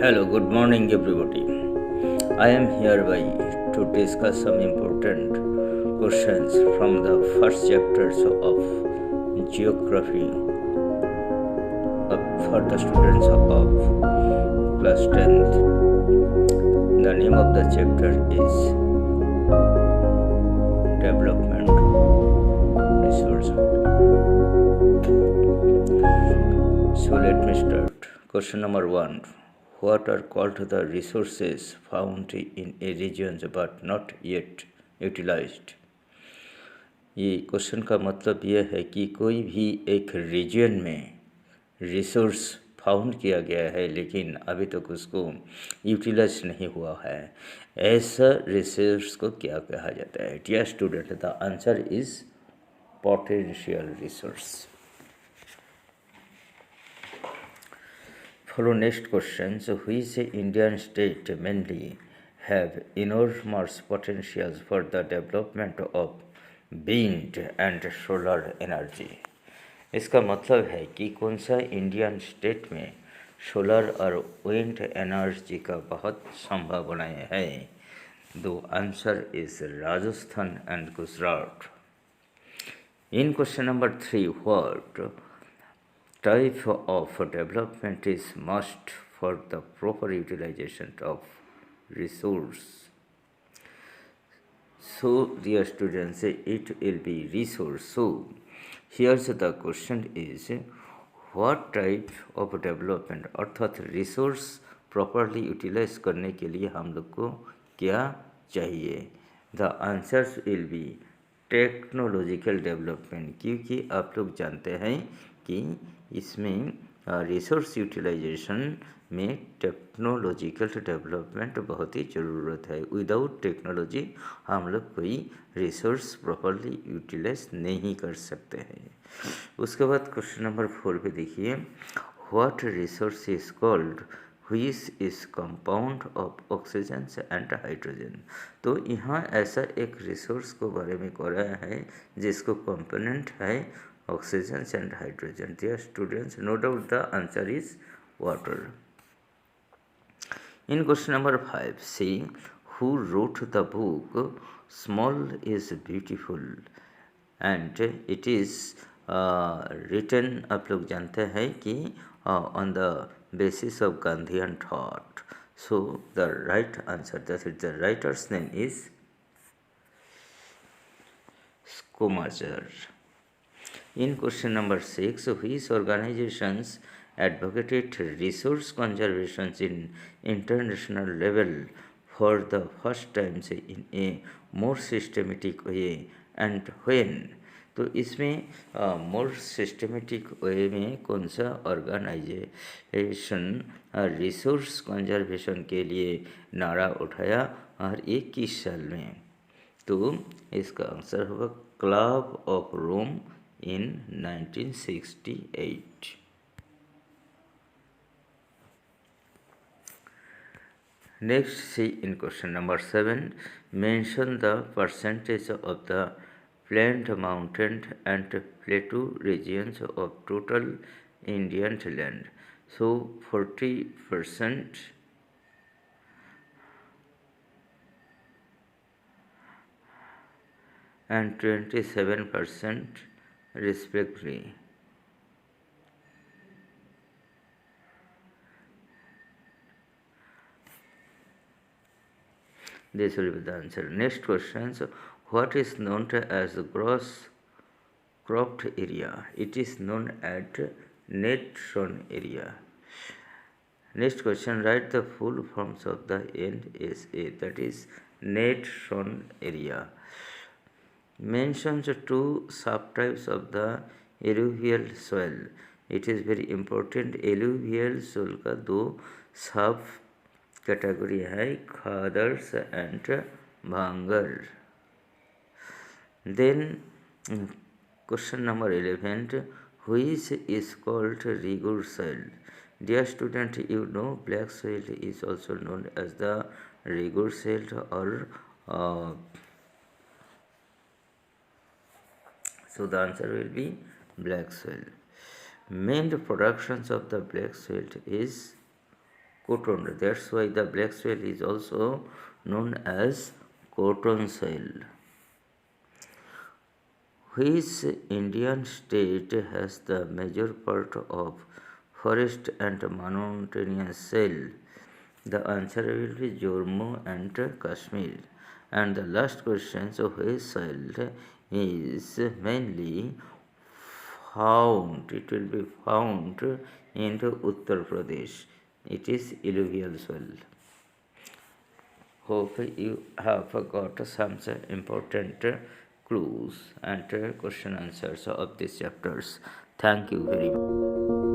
Hello, good morning, everybody. I am hereby to discuss some important questions from the first chapters of geography for the students of class 10th. The name of the chapter is Development Resource. So let me start. Question number 1. What are called the resources found in a region but not yet utilized? ये question का मतलब यह है कि कोई भी एक reason में रिसोर्स फाउंड किया गया है लेकिन अभी तक उसको यूटिलाइज नहीं हुआ है, ऐसा रिसोर्स को क्या कहा जाता है? Dear student, the answer is potential resource. Follow next question. So, which Indian state mainly have enormous potentials for the development of wind and solar energy? इसका मतलब है कि कौन सा इंडियन स्टेट में सोलर और विंड एनर्जी का बहुत संभावनाएं है? दो answer is Rajasthan and Gujarat. In question number 3, what type of development is must for the proper utilization of resource? So, dear students, it will be resource. So, here's the question is, what type of development अर्थात resource properly utilise करने के लिए हम लोग को क्या चाहिए? The answers will be technological development, क्योंकि आप लोग जानते हैं कि इसमें रिसोर्स यूटिलाइजेशन में टेक्नोलॉजिकल डेवलपमेंट बहुत ही ज़रूरत है. विदाउट टेक्नोलॉजी हम लोग कोई रिसोर्स प्रॉपरली यूटिलाइज नहीं कर सकते हैं. उसके बाद क्वेश्चन नंबर 4 पे देखिए, what resource is called which is compound of oxygen and hydrogen. तो यहाँ ऐसा एक रिसोर्स को बारे में कह रहा है जिसको कंपोनेंट है oxygen and hydrogen. Dear students, no doubt the answer is water. In question number 5, see who wrote the book Small is Beautiful, and it is written, आप लोग जानते हैं कि on the basis of Gandhian thought. So the right answer, that is the writer's name is Schumacher. In question number 6, which organizations advocated resource conservation in international level for the first time in a more systematic way and when? तो इसमें मोर systematic way में कौन सा organisation resource conservation के लिए नारा उठाया और ये किस साल में? तो इसका आंसर होगा club of Rome in 1968. Next, see in question number 7, mention the percentage of the plained mountain and plateau regions of total Indian land. So 40% and 27% respectively. This will be the answer. Next question. So, what is known as gross cropped area? It is known as net sown area. Next question. Write the full forms of the NSA, that is net sown area. Mentions two subtypes of the alluvial soil. It is very important. alluvial soil का दो सब category है, khadars and bhangar. Then question number 11, which is called rigor soil. Dear student, you know black soil is also known as the rigor soil or so the answer will be black soil. Main productions of the black soil is cotton. That's why the black soil is also known as cotton soil. Which Indian state has the major part of forest and mountainous soil? The answer will be Jammu and Kashmir. And the last question, so which soil is mainly found? It will be found in Uttar Pradesh. It is alluvial soil. Hope you have got some important clues and question answers of these chapters. Thank you very much.